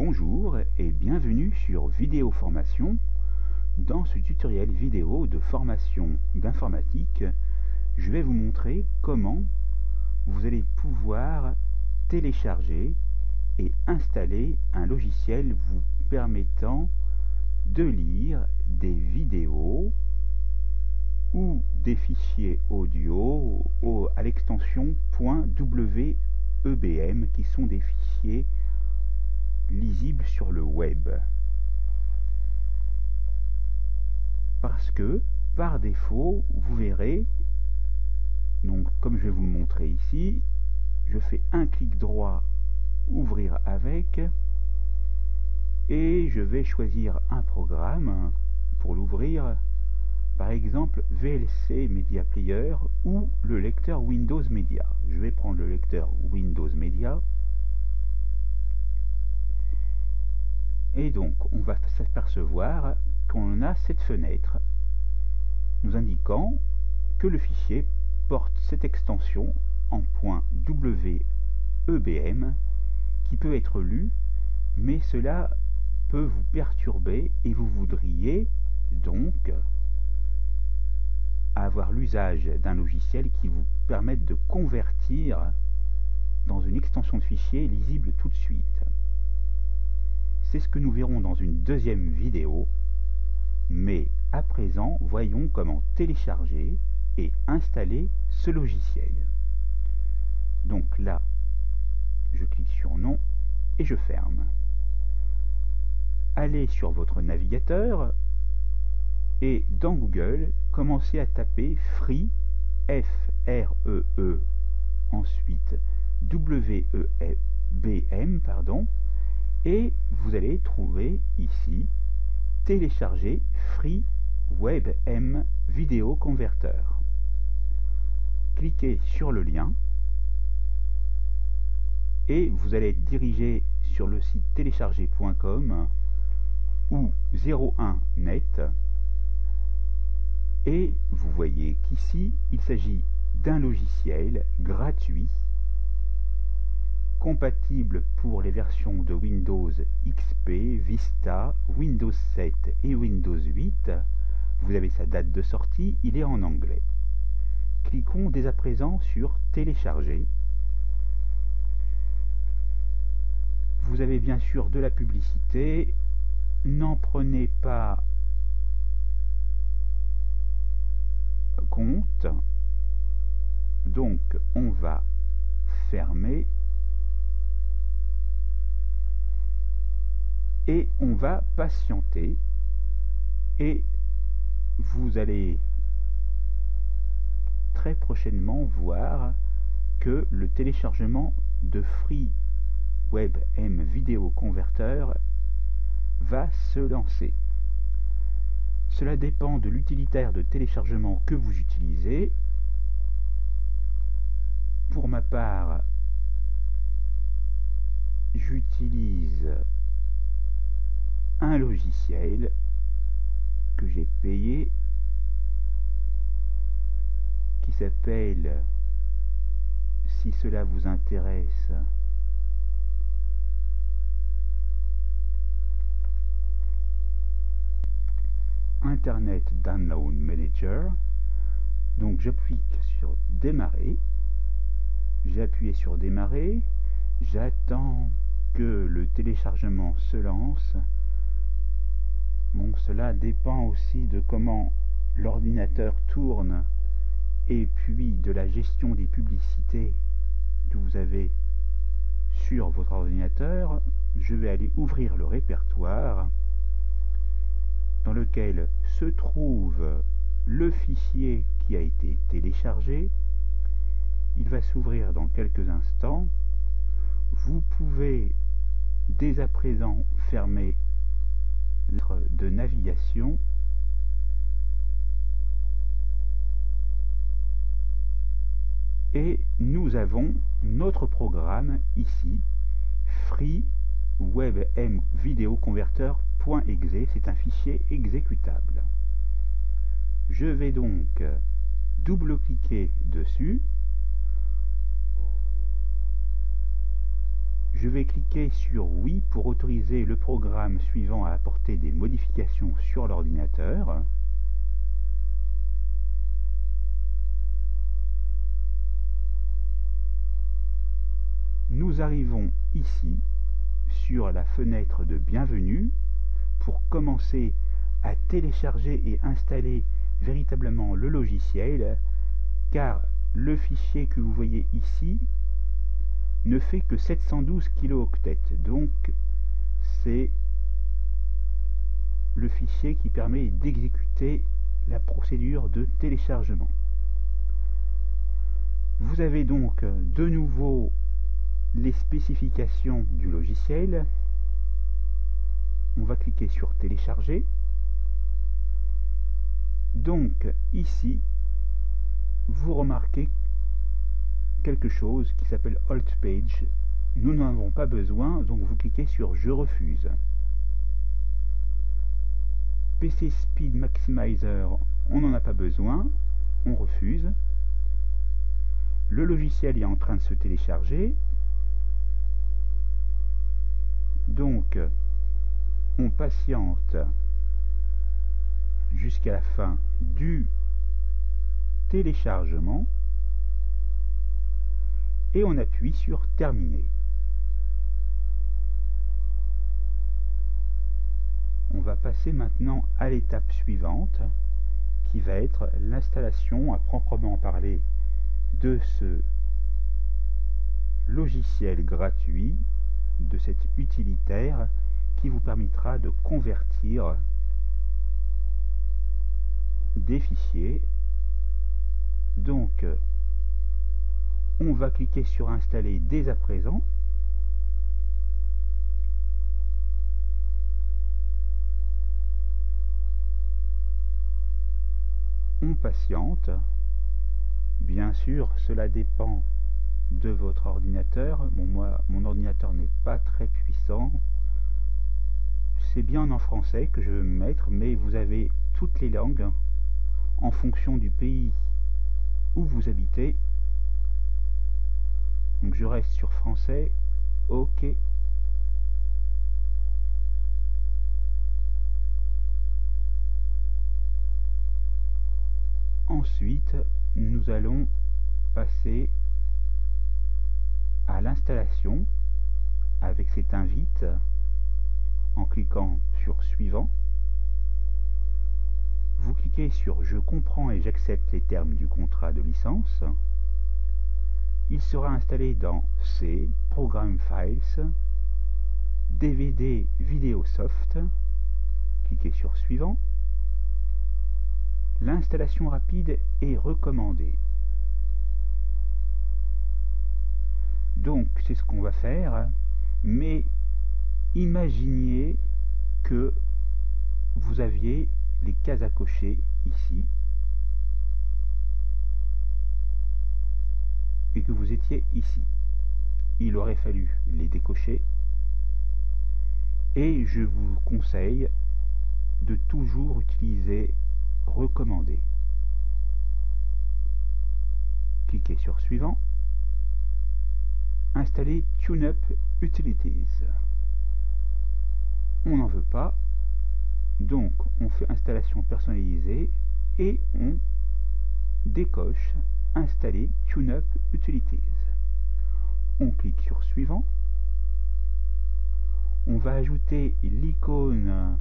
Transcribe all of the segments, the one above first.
Bonjour et bienvenue sur Vidéo Formation. Dans ce tutoriel vidéo de formation d'informatique, je vais vous montrer comment vous allez pouvoir télécharger et installer un logiciel vous permettant de lire des vidéos ou des fichiers audio à l'extension .webm qui sont des fichiers lisibles sur le web. Parce que par défaut, vous verrez, donc comme je vais vous le montrer ici, je fais un clic droit, ouvrir avec, et je vais choisir un programme pour l'ouvrir, par exemple VLC Media Player ou le lecteur Windows Media. Je vais prendre le lecteur Windows Media. Et donc, on va s'apercevoir qu'on a cette fenêtre nous indiquant que le fichier porte cette extension en .webm qui peut être lu, mais cela peut vous perturber et vous voudriez donc avoir l'usage d'un logiciel qui vous permette de convertir dans une extension de fichier lisible tout de suite. C'est ce que nous verrons dans une deuxième vidéo, mais à présent, voyons comment télécharger et installer ce logiciel. Donc là, je clique sur non et je ferme. Allez sur votre navigateur et dans Google, commencez à taper Free, F-R-E-E, ensuite W-E-B-M, et vous allez trouver ici télécharger Free WebM Video Converter. Cliquez sur le lien et vous allez être dirigé sur le site télécharger.com ou 01net, et vous voyez qu'ici il s'agit d'un logiciel gratuit compatible pour les versions de Windows XP, Vista, Windows 7 et Windows 8. Vous avez sa date de sortie, il est en anglais. Cliquons dès à présent sur télécharger. Vous avez bien sûr de la publicité, n'en prenez pas compte, donc on va fermer et on va patienter, et vous allez très prochainement voir que le téléchargement de Free WebM Video Converter va se lancer. Cela dépend de l'utilitaire de téléchargement que vous utilisez. Pour ma part, j'utilise un logiciel que j'ai payé qui s'appelle, si cela vous intéresse, Internet Download Manager. Donc j'appuie sur démarrer, j'ai appuyé sur démarrer, j'attends que le téléchargement se lance. Bon, cela dépend aussi de comment l'ordinateur tourne et puis de la gestion des publicités que vous avez sur votre ordinateur. Je vais aller ouvrir le répertoire dans lequel se trouve le fichier qui a été téléchargé. Il va s'ouvrir dans quelques instants. Vous pouvez dès à présent fermer de navigation et nous avons notre programme ici, Free WebM Video Converter.exe. c'est un fichier exécutable. Je vais donc double-cliquer dessus. Je vais cliquer sur oui pour autoriser le programme suivant à apporter des modifications sur l'ordinateur. Nous arrivons ici sur la fenêtre de bienvenue pour commencer à télécharger et installer véritablement le logiciel, car le fichier que vous voyez ici ne fait que 712 kilooctets, donc c'est le fichier qui permet d'exécuter la procédure de téléchargement. Vous avez donc de nouveau les spécifications du logiciel. On va cliquer sur télécharger. Donc ici, vous remarquez quelque chose qui s'appelle Alt Page. Nous n'en avons pas besoin, donc vous cliquez sur je refuse. PC Speed Maximizer, on n'en a pas besoin, on refuse. Le logiciel est en train de se télécharger. Donc, on patiente jusqu'à la fin du téléchargement et on appuie sur terminer. On va passer maintenant à l'étape suivante qui va être l'installation à proprement parler de ce logiciel gratuit, de cet utilitaire qui vous permettra de convertir des fichiers. Donc on va cliquer sur installer dès à présent. On patiente. Bien sûr, cela dépend de votre ordinateur. Bon, moi, mon ordinateur n'est pas très puissant. C'est bien en français que je veux me mettre, mais vous avez toutes les langues en fonction du pays où vous habitez. Donc je reste sur français. OK. Ensuite, nous allons passer à l'installation avec cet invite en cliquant sur suivant. Vous cliquez sur je comprends et j'accepte les termes du contrat de licence. Il sera installé dans C, Program Files, DVD Video Soft. Cliquez sur suivant. L'installation rapide est recommandée. Donc c'est ce qu'on va faire, mais imaginez que vous aviez les cases à cocher ici et que vous étiez ici. Il aurait fallu les décocher et je vous conseille de toujours utiliser recommander. Cliquez sur suivant. Installer TuneUp Utilities. On n'en veut pas, donc on fait installation personnalisée et on décoche installer TuneUp Utilities. On clique sur suivant. On va ajouter l'icône,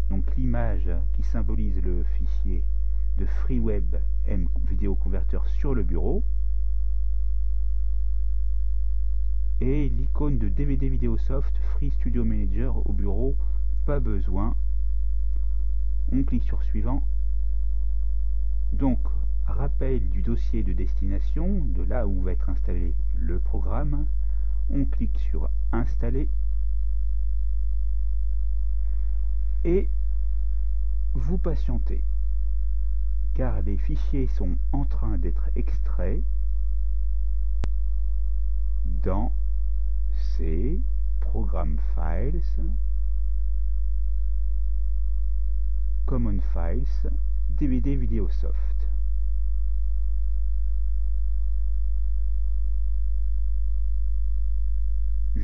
donc l'image qui symbolise le fichier de FreeWeb M Video Converter sur le bureau, et l'icône de DVD Video Soft Free Studio Manager au bureau, pas besoin. On clique sur suivant. Donc rappel du dossier de destination, de là où va être installé le programme. On clique sur installer et vous patientez car les fichiers sont en train d'être extraits dans C, Program Files, Common Files, DVD Video Soft.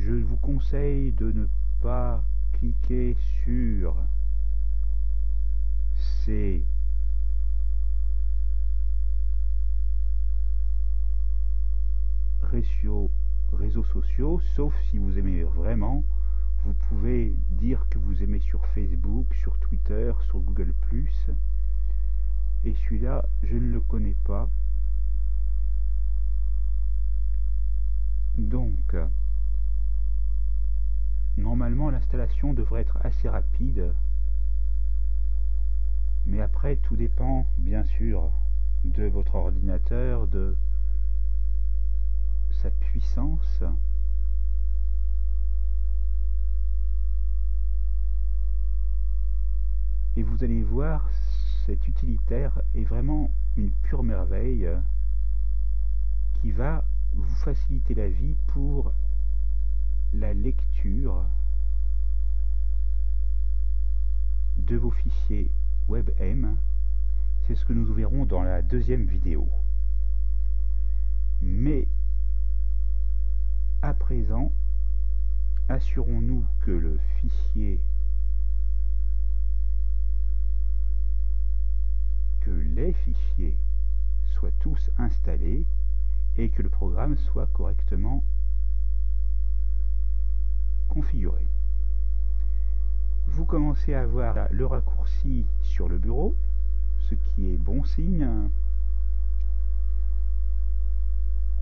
je vous conseille de ne pas cliquer sur ces réseaux sociaux, sauf si vous aimez vraiment. Vous pouvez dire que vous aimez sur Facebook, sur Twitter, sur Google+. Et celui-là, je ne le connais pas. Donc, normalement, l'installation devrait être assez rapide. Mais après, tout dépend, bien sûr, de votre ordinateur, de sa puissance. Et vous allez voir, cet utilitaire est vraiment une pure merveille qui va vous faciliter la vie pour la lecture de vos fichiers WebM. C'est ce que nous verrons dans la deuxième vidéo. Mais à présent, assurons-nous que le fichier, que les fichiers soient tous installés et que le programme soit correctement configuré. Vous commencez à voir le raccourci sur le bureau, ce qui est bon signe.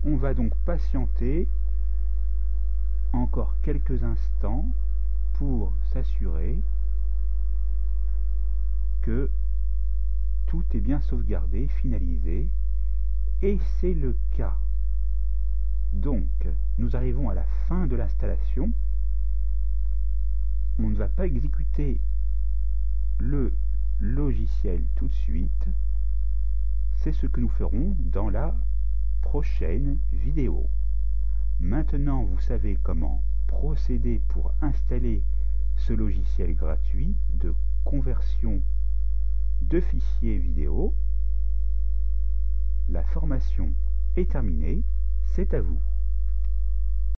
On va donc patienter encore quelques instants pour s'assurer que tout est bien sauvegardé, finalisé, et c'est le cas. Donc, nous arrivons à la fin de l'installation. On ne va pas exécuter le logiciel tout de suite. C'est ce que nous ferons dans la prochaine vidéo. Maintenant, vous savez comment procéder pour installer ce logiciel gratuit de conversion de fichiers vidéo. La formation est terminée, c'est à vous.